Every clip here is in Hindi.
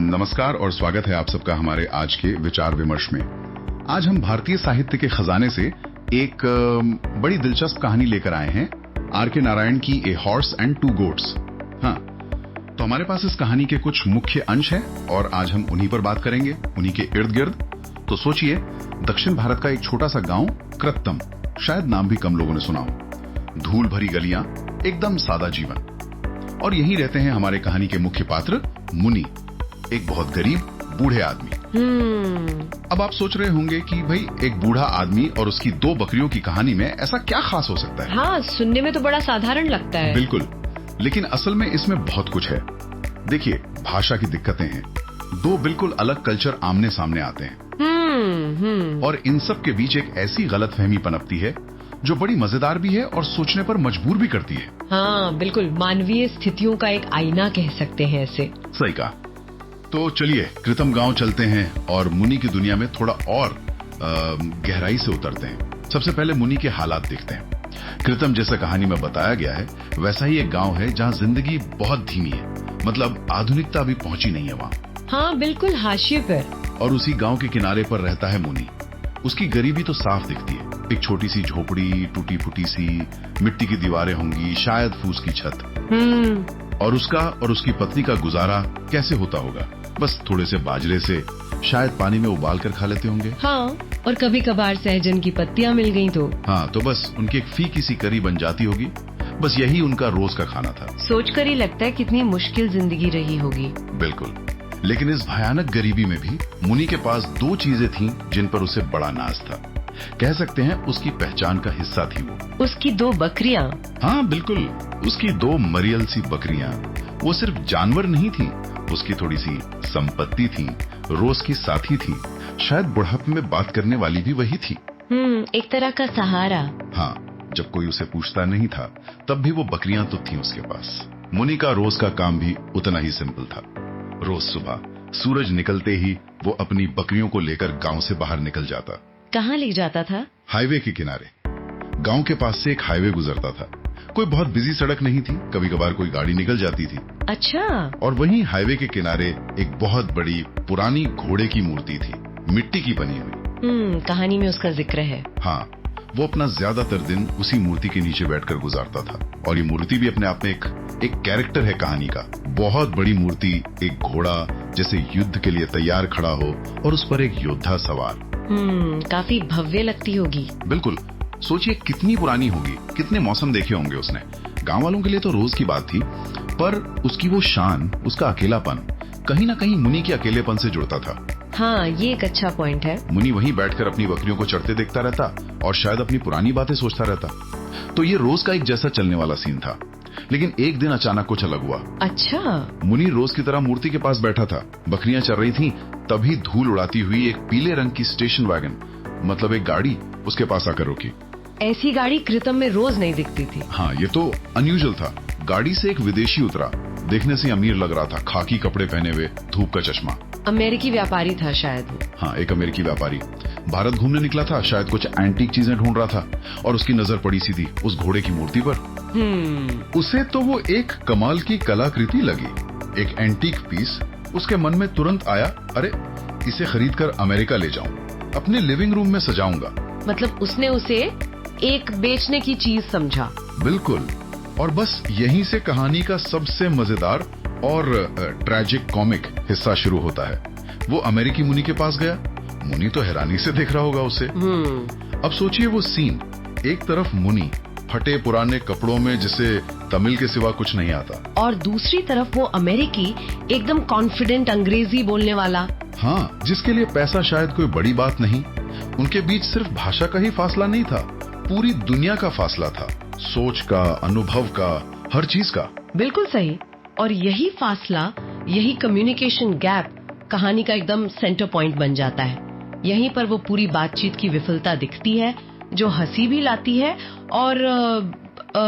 नमस्कार और स्वागत है आप सबका हमारे आज के विचार विमर्श में। आज हम भारतीय साहित्य के खजाने से एक बड़ी दिलचस्प कहानी लेकर आए हैं, आर.के. नारायण की a horse and to goats. हाँ, तो हमारे पास इस कहानी के कुछ मुख्य अंश हैं और आज हम उन्हीं पर बात करेंगे, उन्हीं के इर्द गिर्द। तो सोचिए, दक्षिण भारत का एक छोटा सा गांव कृत्तम, शायद नाम भी कम लोगों ने सुना हो। धूल भरी गलियां, एकदम सादा जीवन, और यहीं रहते हैं हमारे कहानी के मुख्य पात्र मुनि, एक बहुत गरीब बूढ़े आदमी। अब आप सोच रहे होंगे कि भाई एक बूढ़ा आदमी और उसकी 2 बकरियों की कहानी में ऐसा क्या खास हो सकता है। हाँ, सुनने में तो बड़ा साधारण लगता है। बिल्कुल, लेकिन असल में इसमें बहुत कुछ है। देखिए, भाषा की दिक्कतें हैं, 2 बिल्कुल अलग कल्चर आमने सामने आते हैं। और इन सब के बीच एक ऐसी गलतफहमी पनपती है जो बड़ी मजेदार भी है और सोचने पर मजबूर भी करती है। हाँ बिल्कुल, मानवीय स्थितियों का एक आईना कह सकते हैं इसे। सही कहा। तो चलिए कृतम गांव चलते हैं और मुनि की दुनिया में थोड़ा और गहराई से उतरते हैं। सबसे पहले मुनि के हालात देखते हैं। कृतम जैसा कहानी में बताया गया है, वैसा ही एक गांव है जहां जिंदगी बहुत धीमी है, मतलब आधुनिकता अभी पहुंची नहीं है वहां। हाँ बिल्कुल, हाशिए पर। और उसी गांव के किनारे पर रहता है मुनि। उसकी गरीबी तो साफ दिखती है, एक छोटी सी झोपड़ी, टूटी फूटी सी, मिट्टी की दीवारें होंगी, शायद फूस की छत। और उसका और उसकी पत्नी का गुजारा कैसे होता होगा? बस थोड़े से बाजरे से, शायद पानी में उबाल कर खा लेते होंगे। हाँ, और कभी कभार सहजन की पत्तियां मिल गईं तो। हाँ, तो बस उनकी एक फीकी सी करी बन जाती होगी। बस यही उनका रोज का खाना था। सोचकर ही लगता है कितनी मुश्किल जिंदगी रही होगी। बिल्कुल, लेकिन इस भयानक गरीबी में भी मुनि के पास 2 चीजें थीं जिन पर उसे बड़ा नाज था। कह सकते हैं उसकी पहचान का हिस्सा थी वो। उसकी 2 बकरियां। हाँ बिल्कुल, उसकी 2 मरियल सी बकरियां। वो सिर्फ जानवर नहीं थी, उसकी थोड़ी सी संपत्ति थी, रोज की साथी थी, शायद बुढ़ापे में बात करने वाली भी वही थी। एक तरह का सहारा। हाँ, जब कोई उसे पूछता नहीं था तब भी वो बकरियां तो थी उसके पास। मुनि का रोज का काम भी उतना ही सिंपल था। रोज सुबह सूरज निकलते ही वो अपनी बकरियों को लेकर गांव से बाहर निकल जाता। कहाँ ले जाता था? हाईवे के किनारे। गांव के पास से एक हाईवे गुजरता था। कोई बहुत बिजी सड़क नहीं थी, कभी कभार कोई गाड़ी निकल जाती थी। अच्छा। और वहीं हाईवे के किनारे एक बहुत बड़ी पुरानी घोड़े की मूर्ति थी, मिट्टी की बनी हुई। कहानी में उसका जिक्र है। हाँ, वो अपना ज्यादातर दिन उसी मूर्ति के नीचे बैठकर गुजारता था। और ये मूर्ति भी अपने आप में एक कैरेक्टर है कहानी का। बहुत बड़ी मूर्ति, एक घोड़ा जैसे युद्ध के लिए तैयार खड़ा हो और उस पर एक योद्धा सवार। काफी भव्य लगती होगी। बिल्कुल, सोचिए कितनी पुरानी होगी, कितने मौसम देखे होंगे उसने। गांव वालों के लिए तो रोज की बात थी, पर उसकी वो शान, उसका अकेलापन कहीं ना कहीं मुनि के अकेलेपन से जुड़ता था। हाँ, ये एक अच्छा पॉइंट है। मुनि वहीं बैठकर अपनी बकरियों को चरते देखता रहता और शायद अपनी पुरानी बातें सोचता रहता। तो ये रोज का एक जैसा चलने वाला सीन था। लेकिन एक दिन अचानक कुछ अलग हुआ। अच्छा। मुनि रोज की तरह मूर्ति के पास बैठा था, बकरियां चर रही थीं, तभी धूल उड़ाती हुई एक पीले रंग की स्टेशन वैगन, मतलब एक गाड़ी, उसके पास आकर रुकी। ऐसी गाड़ी कृतम में रोज नहीं दिखती थी। हाँ, ये तो अनयूजुअल था। गाड़ी से एक विदेशी उतरा, देखने से अमीर लग रहा था, खाकी कपड़े पहने हुए, धूप का चश्मा। अमेरिकी व्यापारी था शायद। हाँ, एक अमेरिकी व्यापारी भारत घूमने निकला था, शायद कुछ एंटीक चीजें ढूंढ रहा था, और उसकी नजर पड़ी सीधी उस घोड़े की मूर्ति पर। उसे तो वो एक कमाल की कलाकृति लगी, एक एंटीक पीस। उसके मन में तुरंत आया, अरे इसे खरीद कर अमेरिका ले जाऊं, अपने लिविंग रूम में सजाऊंगा। मतलब उसने उसे एक बेचने की चीज समझा। बिल्कुल, और बस यहीं से कहानी का सबसे मजेदार और ट्रैजिक कॉमिक हिस्सा शुरू होता है। वो अमेरिकी मुनि के पास गया। मुनि तो हैरानी से देख रहा होगा उसे। अब सोचिए वो सीन, एक तरफ मुनि फटे पुराने कपड़ों में जिसे तमिल के सिवा कुछ नहीं आता, और दूसरी तरफ वो अमेरिकी एकदम कॉन्फिडेंट अंग्रेजी बोलने वाला। हाँ, जिसके लिए पैसा शायद कोई बड़ी बात नहीं। उनके बीच सिर्फ भाषा का ही फासला नहीं था, पूरी दुनिया का फासला था, सोच का, अनुभव का, हर चीज का। बिल्कुल सही। और यही फासला, यही कम्युनिकेशन गैप कहानी का एकदम सेंटर पॉइंट बन जाता है। यहीं पर वो पूरी बातचीत की विफलता दिखती है, जो हंसी भी लाती है और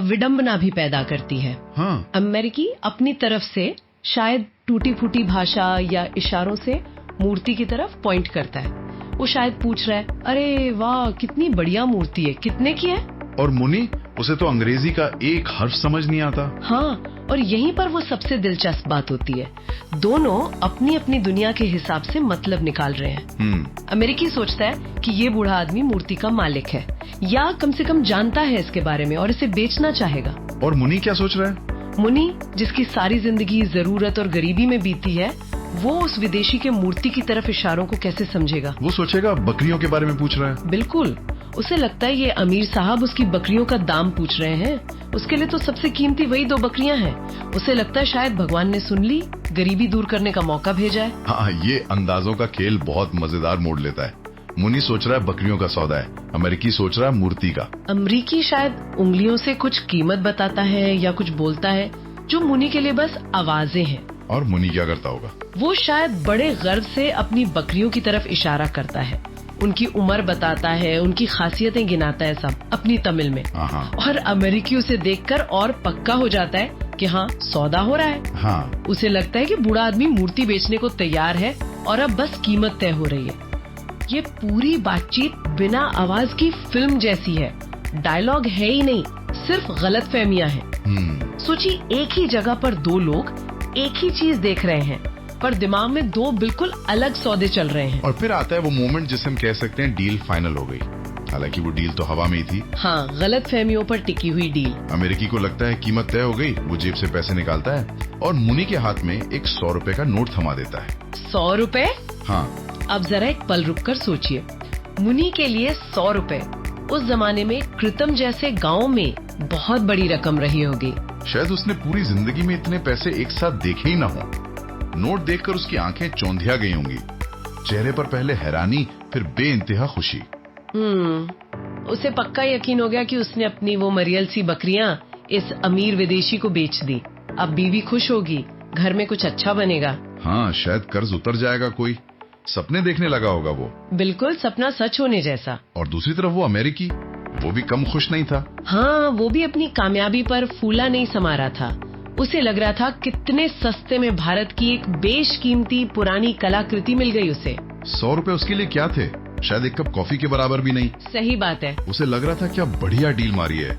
विडंबना भी पैदा करती है। हाँ। अमेरिकी अपनी तरफ से शायद टूटी फूटी भाषा या इशारों से मूर्ति की तरफ पॉइंट करता है। वो शायद पूछ रहा है, अरे वाह कितनी बढ़िया मूर्ति है, कितने की है? और मुनि, उसे तो अंग्रेजी का एक हर्फ समझ नहीं आता। हाँ, और यहीं पर वो सबसे दिलचस्प बात होती है। दोनों अपनी अपनी दुनिया के हिसाब से मतलब निकाल रहे हैं। अमेरिकी सोचता है कि ये बूढ़ा आदमी मूर्ति का मालिक है, या कम से कम जानता है इसके बारे में और इसे बेचना चाहेगा। और मुनी क्या सोच रहा है? मुनी, जिसकी सारी जिंदगी जरूरत और गरीबी में बीती है, वो उस विदेशी के मूर्ति की तरफ इशारों को कैसे समझेगा? वो सोचेगा बकरियों के बारे में पूछ रहा है। बिल्कुल, उसे लगता है ये अमीर साहब उसकी बकरियों का दाम पूछ रहे हैं। उसके लिए तो सबसे कीमती वही 2 बकरियां हैं। उसे लगता है शायद भगवान ने सुन ली, गरीबी दूर करने का मौका भेजा है। हाँ, ये अंदाजों का खेल बहुत मजेदार मोड़ लेता है। मुनी सोच रहा है बकरियों का सौदा है, अमेरिकी सोच रहा है मूर्ति का। अमरीकी शायद उंगलियों से कुछ कीमत बताता है या कुछ बोलता है, जो मुनी के लिए बस आवाजें हैं। और मुनी क्या करता होगा? वो शायद बड़े गर्व से अपनी बकरियों की तरफ इशारा करता है, उनकी उम्र बताता है, उनकी खासियतें गिनाता है, सब अपनी तमिल में। और अमेरिकी उसे देखकर और पक्का हो जाता है कि हाँ, सौदा हो रहा है। हाँ। उसे लगता है कि बूढ़ा आदमी मूर्ति बेचने को तैयार है और अब बस कीमत तय हो रही है। ये पूरी बातचीत बिना आवाज की फिल्म जैसी है। डायलॉग है ही नहीं, सिर्फ गलतफहमियां हैं। सोचिए, एक ही जगह पर 2 लोग एक ही चीज देख रहे हैं, पर दिमाग में 2 बिल्कुल अलग सौदे चल रहे हैं। और फिर आता है वो मोमेंट जिसे हम कह सकते हैं डील फाइनल हो गई। हालांकि वो डील तो हवा में ही थी। हाँ, गलतफहमियों पर टिकी हुई डील। अमेरिकी को लगता है कीमत तय हो गई, वो जेब से पैसे निकालता है और मुनी के हाथ में एक 100 रुपए का नोट थमा देता है। 100 रुपए? हाँ। अब जरा एक पल रुक कर सोचिए, मुनी के लिए 100 रुपए उस जमाने में कृतम जैसे गांव में बहुत बड़ी रकम रही होगी। शायद उसने पूरी जिंदगी में इतने पैसे एक साथ देखे ही ना हो। नोट देखकर उसकी आंखें चौंधिया गई होंगी। चेहरे पर पहले हैरानी, फिर बेइंतहा खुशी। उसे पक्का यकीन हो गया कि उसने अपनी वो मरियल सी बकरियां इस अमीर विदेशी को बेच दी। अब बीवी खुश होगी, घर में कुछ अच्छा बनेगा। हाँ, शायद कर्ज उतर जाएगा। कोई सपने देखने लगा होगा वो। बिल्कुल, सपना सच होने जैसा। और दूसरी तरफ वो अमेरिकी, वो भी कम खुश नहीं था। हाँ, वो भी अपनी कामयाबी पर फूला नहीं समा रहा था। उसे लग रहा था कितने सस्ते में भारत की एक बेशकीमती पुरानी कलाकृति मिल गई उसे। 100 रुपए उसके लिए क्या थे? शायद एक कप कॉफी के बराबर भी नहीं। सही बात है। उसे लग रहा था क्या बढ़िया डील मारी है।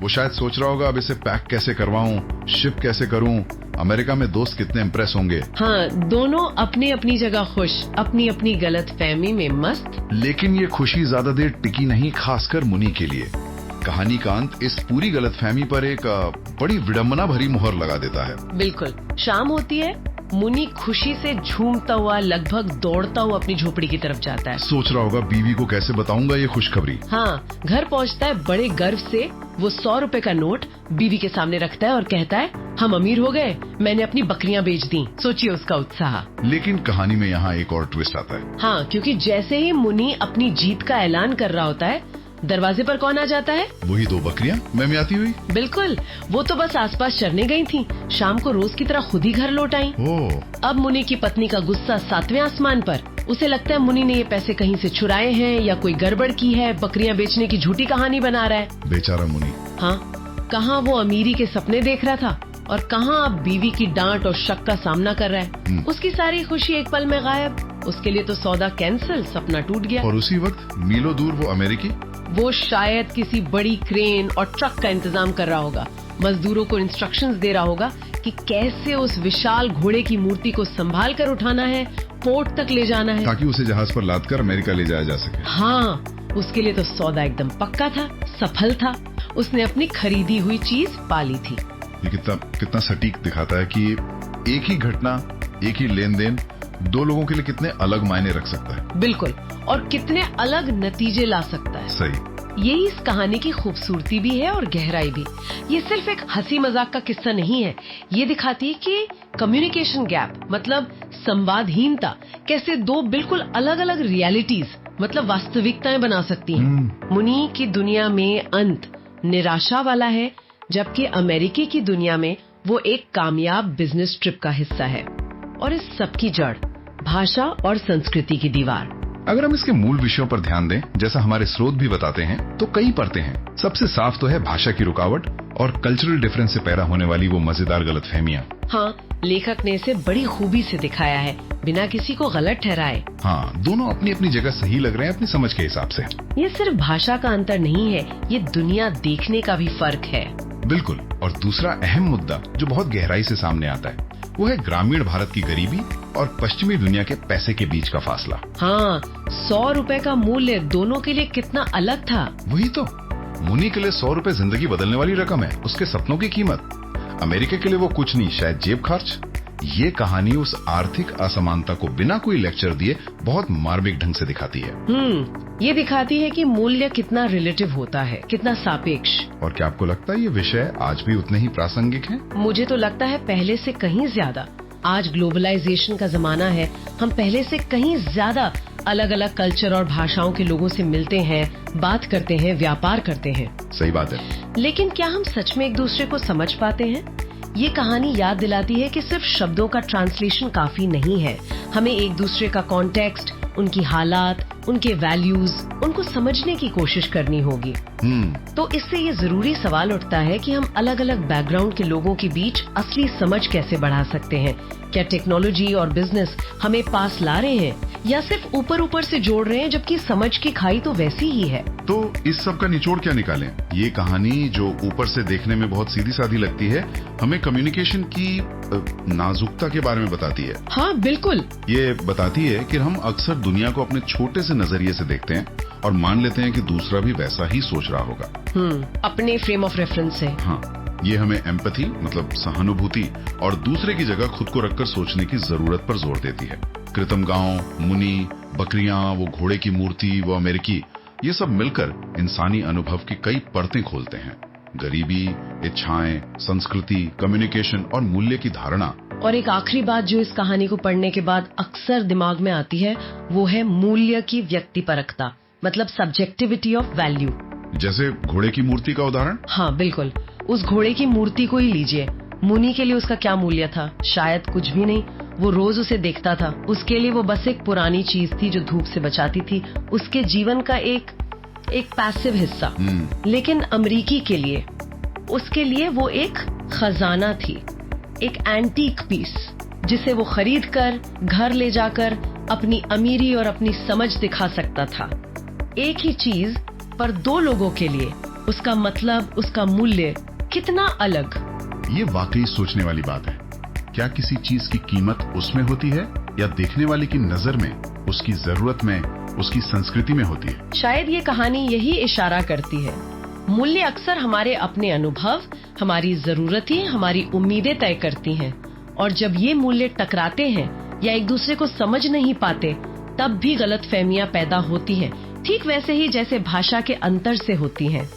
वो शायद सोच रहा होगा अब इसे पैक कैसे करवाऊं, शिप कैसे करूं, अमेरिका में दोस्त कितने इम्प्रेस होंगे। हाँ, दोनों अपनी अपनी जगह खुश, अपनी अपनी गलतफहमी में मस्त। लेकिन ये खुशी ज्यादा देर टिकी नहीं, खासकर मुनी के लिए। कहानी का अंत इस पूरी गलतफहमी पर एक बड़ी विडंबना भरी मुहर लगा देता है। बिल्कुल, शाम होती है, मुनी खुशी से झूमता हुआ, लगभग दौड़ता हुआ अपनी झोपड़ी की तरफ जाता है। सोच रहा होगा बीवी को कैसे बताऊंगा ये खुशखबरी। हाँ, घर पहुंचता है, बड़े गर्व से वो 100 रुपए का नोट बीवी के सामने रखता है और कहता है, हम अमीर हो गए, मैंने अपनी बकरियां बेच दी। सोचिए उसका उत्साह। लेकिन कहानी में यहाँ एक और ट्विस्ट आता है। हाँ, क्योंकि जैसे ही मुनी अपनी जीत का ऐलान कर रहा होता है, दरवाजे पर कौन आ जाता है? वही 2 बकरियां मैम्याती हुई। बिल्कुल, वो तो बस आसपास चरने गई थीं, शाम को रोज की तरह खुद ही घर लौट आईं। अब मुनि की पत्नी का गुस्सा 7वें आसमान पर। उसे लगता है मुनि ने ये पैसे कहीं से चुराए हैं या कोई गड़बड़ की है, बकरियां बेचने की झूठी कहानी बना रहा है। बेचारा मुनि। हाँ, कहाँ वो अमीरी के सपने देख रहा था और कहाँ अब बीवी की डांट और शक का सामना कर रहा है। उसकी सारी खुशी एक पल में गायब। उसके लिए तो सौदा कैंसिल, सपना टूट गया। और उसी वक्त मीलों दूर वो अमेरिकी, वो शायद किसी बड़ी क्रेन और ट्रक का इंतजाम कर रहा होगा, मजदूरों को इंस्ट्रक्शंस दे रहा होगा कि कैसे उस विशाल घोड़े की मूर्ति को संभाल कर उठाना है, पोर्ट तक ले जाना है, ताकि उसे जहाज पर लादकर अमेरिका ले जाया जा सके। हाँ, उसके लिए तो सौदा एकदम पक्का था, सफल था। उसने अपनी खरीदी हुई चीज पाली थी। ये कितना सटीक दिखाता है कि एक ही घटना, एक ही लेन देन 2 लोगों के लिए कितने अलग मायने रख सकता है। बिल्कुल, और कितने अलग नतीजे ला सकता है। सही। यही इस कहानी की खूबसूरती भी है और गहराई भी। ये सिर्फ एक हंसी मजाक का किस्सा नहीं है, ये दिखाती है कि कम्युनिकेशन गैप, मतलब संवादहीनता, कैसे 2 बिल्कुल अलग अलग रियलिटीज, मतलब वास्तविकताएं बना सकती हैं। मुनि की दुनिया में अंत निराशा वाला है, जबकि अमेरिकी की दुनिया में वो एक कामयाब बिजनेस ट्रिप का हिस्सा है। और इस सब की जड़ भाषा और संस्कृति की दीवार। अगर हम इसके मूल विषयों पर ध्यान दें, जैसा हमारे स्रोत भी बताते हैं, तो कई परतें हैं। सबसे साफ तो है भाषा की रुकावट और कल्चरल डिफरेंस से पैदा होने वाली वो मजेदार गलतफहमियां। हाँ, लेखक ने इसे बड़ी खूबी से दिखाया है, बिना किसी को गलत ठहराए। हाँ, दोनों अपनी अपनी जगह सही लग रहे हैं अपनी समझ के हिसाब से। ये सिर्फ भाषा का अंतर नहीं है, ये दुनिया देखने का भी फर्क है। बिल्कुल। और दूसरा अहम मुद्दा जो बहुत गहराई से सामने आता है वो है ग्रामीण भारत की गरीबी और पश्चिमी दुनिया के पैसे के बीच का फासला। हाँ, 100 रुपए का मूल्य दोनों के लिए कितना अलग था। वही तो, मुनि के लिए 100 रुपए जिंदगी बदलने वाली रकम है, उसके सपनों की कीमत। अमेरिका के लिए वो कुछ नहीं, शायद जेब खर्च। ये कहानी उस आर्थिक असमानता को बिना कोई लेक्चर दिए बहुत मार्मिक ढंग से दिखाती है। ये दिखाती है कि मूल्य कितना रिलेटिव होता है, कितना सापेक्ष। और क्या आपको लगता है ये विषय आज भी उतने ही प्रासंगिक है? मुझे तो लगता है पहले से कहीं ज्यादा। आज ग्लोबलाइजेशन का जमाना है, हम पहले से कहीं ज्यादा अलग अलग कल्चर और भाषाओं के लोगों से मिलते हैं, बात करते हैं, व्यापार करते हैं। सही बात है। लेकिन क्या हम सच में एक दूसरे को समझ पाते हैं? ये कहानी याद दिलाती है कि सिर्फ शब्दों का ट्रांसलेशन काफी नहीं है। हमें एक दूसरे का कॉन्टेक्स्ट, उनकी हालात, उनके वैल्यूज, उनको समझने की कोशिश करनी होगी। तो इससे ये जरूरी सवाल उठता है कि हम अलग अलग बैकग्राउंड के लोगों के बीच असली समझ कैसे बढ़ा सकते हैं? क्या टेक्नोलॉजी और बिजनेस हमें पास ला रहे हैं या सिर्फ ऊपर ऊपर से जोड़ रहे हैं, जबकि समझ की खाई तो वैसी ही है। तो इस सब का निचोड़ क्या निकालें? ये कहानी जो ऊपर से देखने में बहुत सीधी सादी लगती है, हमें कम्युनिकेशन की नाजुकता के बारे में बताती है। हाँ बिल्कुल। ये बताती है कि हम अक्सर दुनिया को अपने छोटे से नजरिए से देखते हैं और मान लेते हैं कि दूसरा भी वैसा ही सोच रहा होगा। अपने फ्रेम ऑफ रेफरेंस से। हाँ, ये हमें एम्पैथी मतलब सहानुभूति और दूसरे की जगह खुद को रखकर सोचने की जरूरत पर जोर देती है। कृतम गांव, मुनि, बकरियां, वो घोड़े की मूर्ति, वो अमेरिकी, ये सब मिलकर इंसानी अनुभव की कई परतें खोलते हैं। गरीबी, इच्छाएं, संस्कृति, कम्युनिकेशन और मूल्य की धारणा। और एक आखिरी बात जो इस कहानी को पढ़ने के बाद अक्सर दिमाग में आती है, वो है मूल्य की व्यक्तिपरकता, मतलब सब्जेक्टिविटी ऑफ वैल्यू। जैसे घोड़े की मूर्ति का उदाहरण। हाँ बिल्कुल, उस घोड़े की मूर्ति को ही लीजिए। मुनि के लिए उसका क्या मूल्य था? शायद कुछ भी नहीं। वो रोज उसे देखता था, उसके लिए वो बस एक पुरानी चीज थी जो धूप से बचाती थी, उसके जीवन का एक पैसिव हिस्सा। लेकिन अमरीकी के लिए, उसके लिए वो एक खजाना थी, एक एंटीक पीस, जिसे वो खरीद कर घर ले जाकर अपनी अमीरी और अपनी समझ दिखा सकता था। एक ही चीज पर दो लोगों के लिए उसका मतलब, उसका मूल्य कितना अलग। ये वाकई सोचने वाली बात है। क्या किसी चीज की कीमत उसमें होती है या देखने वाले की नजर में, उसकी जरूरत में, उसकी संस्कृति में होती है? शायद ये कहानी यही इशारा करती है। मूल्य अक्सर हमारे अपने अनुभव, हमारी जरूरतें, हमारी उम्मीदें तय करती हैं। और जब ये मूल्य टकराते हैं या एक दूसरे को समझ नहीं पाते, तब भी गलतफहमियां पैदा होती हैं, ठीक वैसे ही जैसे भाषा के अंतर से होती हैं।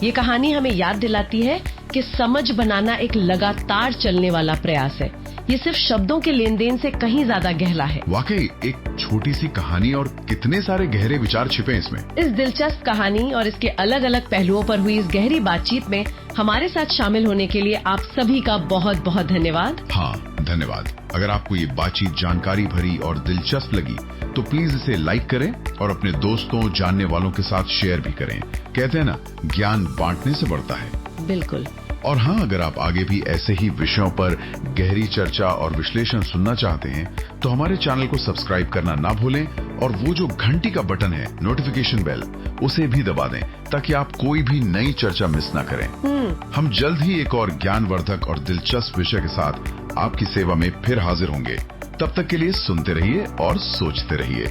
ये कहानी हमें याद दिलाती है कि समझ बनाना एक लगातार चलने वाला प्रयास है। ये सिर्फ शब्दों के लेन देन से कहीं ज्यादा गहरा है। वाकई एक छोटी सी कहानी और कितने सारे गहरे विचार छिपे इसमें। इस दिलचस्प कहानी और इसके अलग अलग पहलुओं पर हुई इस गहरी बातचीत में हमारे साथ शामिल होने के लिए आप सभी का बहुत बहुत धन्यवाद। हाँ, धन्यवाद। अगर आपको ये बातचीत जानकारी भरी और दिलचस्प लगी तो प्लीज इसे लाइक करें और अपने दोस्तों, जानने वालों के साथ शेयर भी करें। कहते हैं ना, ज्ञान बांटने से बढ़ता है। बिल्कुल। और हाँ, अगर आप आगे भी ऐसे ही विषयों पर गहरी चर्चा और विश्लेषण सुनना चाहते हैं तो हमारे चैनल को सब्सक्राइब करना ना भूलें और वो जो घंटी का बटन है, नोटिफिकेशन बेल, उसे भी दबा दें ताकि आप कोई भी नई चर्चा मिस ना करें। हम जल्द ही एक और ज्ञानवर्धक और दिलचस्प विषय के साथ आपकी सेवा में फिर हाजिर होंगे। तब तक के लिए सुनते रहिए और सोचते रहिए।